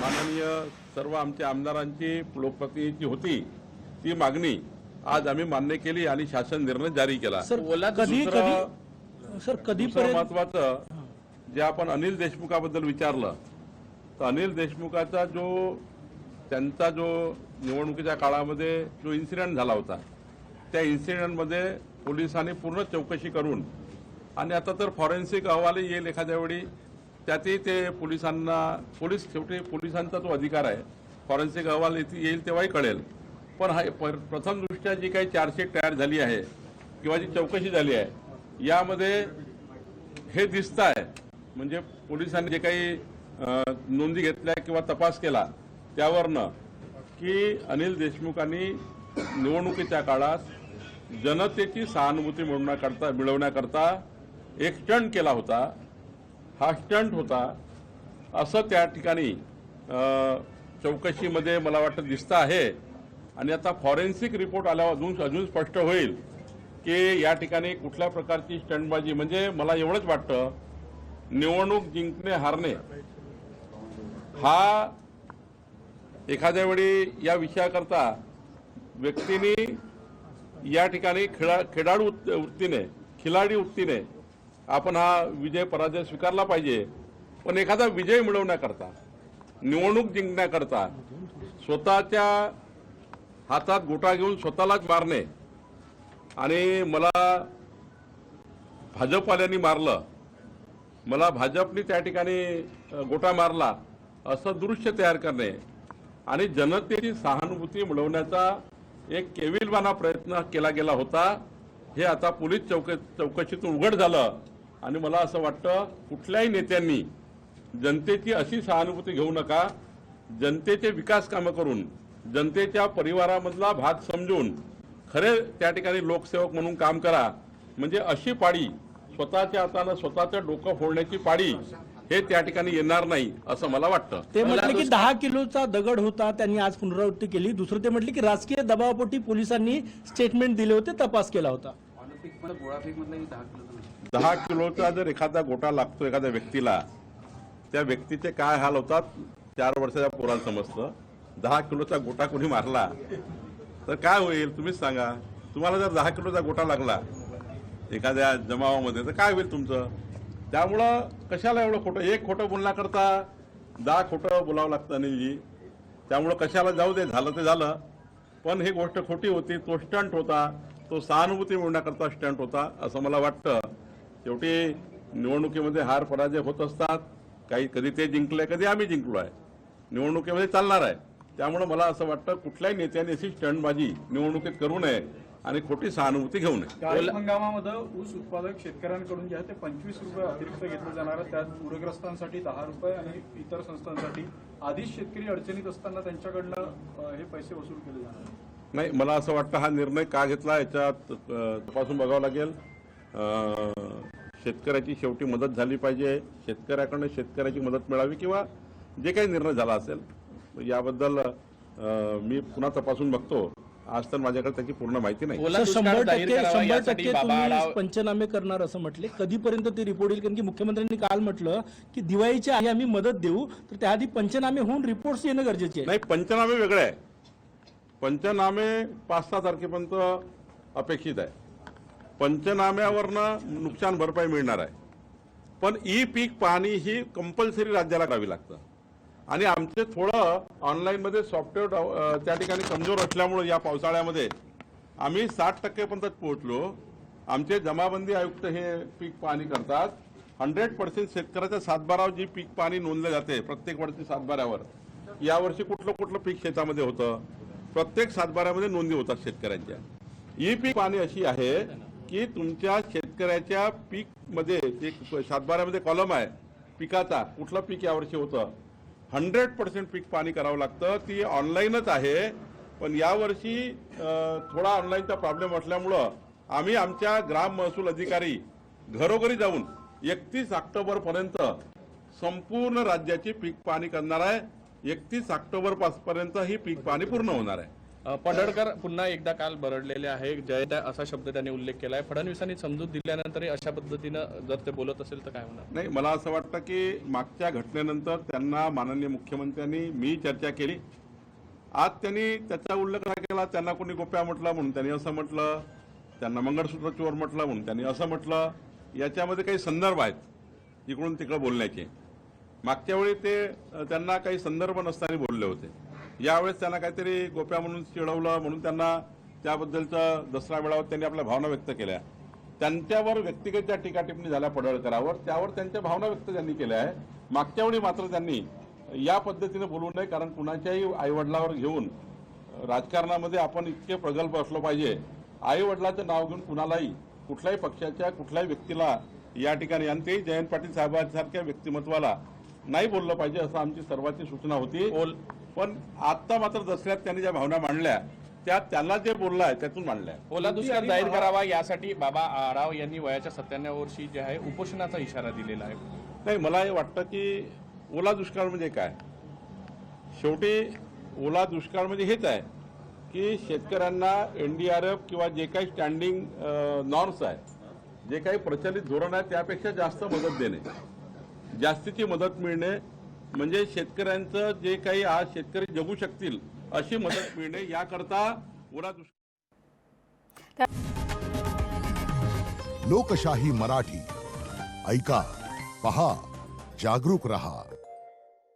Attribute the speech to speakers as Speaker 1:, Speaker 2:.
Speaker 1: माननीय सर्व आमच्या आमदारांची लोकप्रतिनिधीची होती ती मागणी आज आम्ही मान्य केली आणि शासन निर्णय जारी केला। दुसरं महत्वाचं जे आपण अनिल देशमुखाबद्दल विचारलं तर अनिल देशमुखाचा त्यांचा जो निवडणुकीच्या काळामध्ये जो इन्सिडेंट झाला होता त्या इन्सिडेंटमध्ये पोलिसांनी पूर्ण चौकशी करून आणि आता तर फॉरेन्सिक अहवाल येईल एखाद्या वेळी त्यातही ते शेवटी पोलिसांचा तो अधिकार आहे। फॉरेन्सिक अहवाल येईल तेव्हाही कळेल। पण हा प्रथम दृष्ट्या जी काही चार्जशीट तयार झाली आहे किंवा जी चौकशी झाली आहे यामध्ये हे दिसतं आहे म्हणजे पोलिसांनी जे काही नोंदी घेतल्या किंवा तपास केला त्यावरनं की अनिल देशमुखांनी निवडणुकीच्या काळात जनतेची सहानुभूती मिळवण्याकरता एक स्टंट केला होता। हा स्टंट होता असं त्या ठिकाणी चौकशीमध्ये मला वाटतं दिसतं आहे। आणि आता फॉरेन्सिक रिपोर्ट आल्यावर अजून स्पष्ट होईल की या ठिकाणी कुठल्या प्रकारची स्टंटबाजी म्हणजे मला एवढंच वाटतं निवडणूक जिंकणे हारणे हा एखाद्या वेळी या विषयाकरता व्यक्तींनी या ठिकाणी खिलाडी वृत्तीने आपण हा विजय पराजय स्वीकारला पाहिजे। पण एखादा विजय मिळवण्याकरता निवडणूक जिंकण्याकरता स्वतःच्या हातात गोटा घेऊन स्वतःलाच मारणे आणि मला भाजपवाल्यांनी मारलं मला भाजपने त्या ठिकाणी गोटा मारला असं दृश्य तयार करणे आणि जनतेची सहानुभूती मिळवण्याचा एक केविलवाना प्रयत्न केला गेला होता हे आता पोलीस चौकशीतून उघड झालं। आणि मला असं वाटतं कुठल्याही नेत्यांनी जनतेची अशी सहानुभूती घेऊ नका। जनतेचे विकास कामं करून जनतेच्या परिवारामधला भाग समजून खरे त्या ठिकाणी लोकसेवक म्हणून काम करा। म्हणजे अशी पाळी स्वतःच्या हाताने स्वतःचं डोकं फोडण्याची पाळी हे त्या ठिकाणी येणार नाही असं मला वाटतं।
Speaker 2: ते म्हटले की 10 किलोचा दगड होता त्यांनी आज पुनरावृत्ती केली। दुसरं ते म्हटले की राजकीय दबावापोटी पोलिसांनी स्टेटमेंट दिले होते तपास केला होता।
Speaker 1: 10 किलोचा जर एखादा गोटा लागतो एखाद्या व्यक्तीला त्या व्यक्तीचे काय हाल होतात 4 वर्षाच्या पोराला समजतं। 10 किलोचा गोटा कोणी मारला तर काय होईल तुम्हीच सांगा। तुम्हाला जर 10 किलोचा गोटा लागला एखाद्या जमावामध्ये तर काय होईल तुमचं। त्यामुळं कशाला एवढं खोटं एक खोटं बोलण्याकरता 10 खोटं बोलावं लागतं अनिलजी। त्यामुळं कशाला जाऊ दे झालं ते झालं पण ही गोष्ट खोटी होती। तो स्टंट होता तो सहानुभूती मिळवण्याकरता स्टंट होता असं मला वाटतं। शेवटी निवडणुकीमध्ये हार पराजय होत असतात काही कधी ते जिंकले कधी आम्ही जिंकलो आहे निवडणुकीमध्ये चालणार आहे। त्यामुळे मला असं वाटतं कुठल्याही नेत्याने अशी स्टंटबाजी निवडणुकीत करू नये आणि खोटी सहानुभूती घेऊ नये।
Speaker 3: खरीप हंगामामध्ये ऊस उत्पादक शेतकऱ्यांकडून जे आहे ते 25 रुपये अतिरिक्त घेतले जाणार त्यात पूरग्रस्तांसाठी 10 रुपये आणि इतर संस्थांसाठी आधीच शेतकरी अडचणीत असताना त्यांच्याकडनं हे पैसे वसूल केले जाणार
Speaker 1: नाही। मला असं वाटतं हा निर्णय का घेतला याच्यात तपासून बघावं लागेल। शेतकऱ्याची शेवटी मदत झाली पाहिजे शेतकऱ्याकडनं शेतकऱ्याची मदत मिळावी किंवा जे काही निर्णय झाला असेल याबद्दल मी पुन्हा तपासून बघतो। आज तर माझ्याकडे त्याची पूर्ण माहिती नाही।
Speaker 2: 100% तुम्ही पंचनामे करणार असं म्हटले कधीपर्यंत ते रिपोर्ट येईल कारण की मुख्यमंत्र्यांनी काल म्हटलं की दिवाळीच्या आधी आम्ही मदत देऊ तर त्याआधी पंचनामे होऊन रिपोर्ट्स येणं गरजेचे आहे।
Speaker 1: नाही पंचनामे वेगळे आहे। पंचनामे 5-6 तारखेपर्यंत अपेक्षित आहे। पंचनाम्यावरनं नुकसान भरपाई मिळणार आहे पण ई पीक पाहणी ही कंपल्सरी राज्याला करावी लागतं आणि आमचे थोडं ऑनलाईनमध्ये सॉफ्टवेअर त्या ठिकाणी कमजोर असल्यामुळे या पावसाळ्यामध्ये आम्ही 60% पर्यंत पोहोचलो। आमचे जमाबंदी आयुक्त हे पीक पाहणी करतात 100% शेतकऱ्याच्या सातबारावर जी पीक पाहणी नोंदले जाते प्रत्येक वर्षी सातबाऱ्यावर यावर्षी कुठलं पीक शेतामध्ये होतं प्रत्येक सातबाऱ्यामध्ये नोंदी होतात शेतकऱ्यांच्या। ई पीक पाहणी अशी आहे की तुमच्या शेतकऱ्याच्या पीक मध्ये एक सातबाऱ्यामध्ये कॉलम आहे पिकाचा कुठलं पीक यावर्षी होतं 100% पीक पाहणी करावं लागतं। ती ऑनलाईनच आहे पण यावर्षी थोडा ऑनलाईनचा प्रॉब्लेम असल्यामुळं आम्ही आमच्या ग्राम महसूल अधिकारी घरोघरी जाऊन 31 ऑक्टोबर पर्यंत संपूर्ण राज्याची पीक पाहणी करणार आहे। 31 ऑक्टोबर पर्यंत ही पीक पाहणी पूर्ण होणार आहे।
Speaker 4: पडळकर पुन्हा एकदा काल बरडलेले आहे. जयदा असा शब्द त्यांनी उल्लेख केला आहे. फडणवीसांनी समजूत दिल्यानंतरही अशा पद्धतीनं जर ते बोलत असेल तर काय होणार?
Speaker 1: नाही, मला असं वाटतं की मागच्या घटनेनंतर त्यांना माननीय मुख्यमंत्र्यांनी मी चर्चा केली. आज त्यांनी त्याचा उल्लेख नाही केला. त्यांना कोणी गोप्या म्हटलं म्हणून त्यांनी असं म्हटलं, त्यांना मंगळसूत्र चोर म्हटलं म्हणून त्यांनी असं म्हटलं. याच्यामध्ये काही संदर्भ आहेत इकडून तिकडं बोलण्याचे. मागच्या वेळी त्यांना काही संदर्भ नसताना बोलले होते. यावेळेस त्यांना काहीतरी गोप्या म्हणून चिडवलं म्हणून त्यांना त्याबद्दलचा दसरा मेळाव्यात त्यांनी आपल्या भावना व्यक्त केल्या. त्यांच्यावर व्यक्तिगत ज्या टीका टिप्पणी झाल्या पडळकरावर, त्यावर त्यांच्या भावना व्यक्त त्यांनी केल्या आहे. मागच्या वेळी मात्र त्यांनी या पद्धतीने बोलू नये, कारण कुणाच्याही आईवडिलावर घेऊन राजकारणामध्ये आपण इतके प्रगल्भ असलो पाहिजे. आईवडिलाचं नाव घेऊन कुणालाही, कुठल्याही पक्षाच्या कुठल्याही व्यक्तीला या ठिकाणी, आणि तेही जयंत पाटील साहेबांसारख्या व्यक्तिमत्वाला नाही बोललं पाहिजे असं आमची सर्वांची सूचना होती. पण आता मात्र दसऱ्यात त्यांनी ज्या भावना मांडल्या त्या त्यांना जे बोललं आहे त्यातून मांडल्या.
Speaker 4: ओला दुष्काळ जाहीर करावा यासाठी बाबा आढाव यांनी वयाच्या 97 वर्षी जे आहे उपोषणाचा इशारा दिलेला आहे.
Speaker 1: नाही, मला हे वाटतं की ओला दुष्काळ म्हणजे काय, शेवटी ओला दुष्काळ म्हणजे हेच आहे की शेतकऱ्यांना NDRF किंवा जे काही स्टँडिंग नॉर्म्स आहे, जे काही प्रचलित धोरण आहे त्यापेक्षा जास्त मदत देणे, जास्तीची मदत मिळणे, म्हणजे शेतकऱ्यांचं जे काही आज शेतकरी जगू शकतील अशी मदत मिळणे, याकरता ओला दुष्काळ.
Speaker 5: लोकशाही मराठी ऐका, पहा, जागरूक रहा.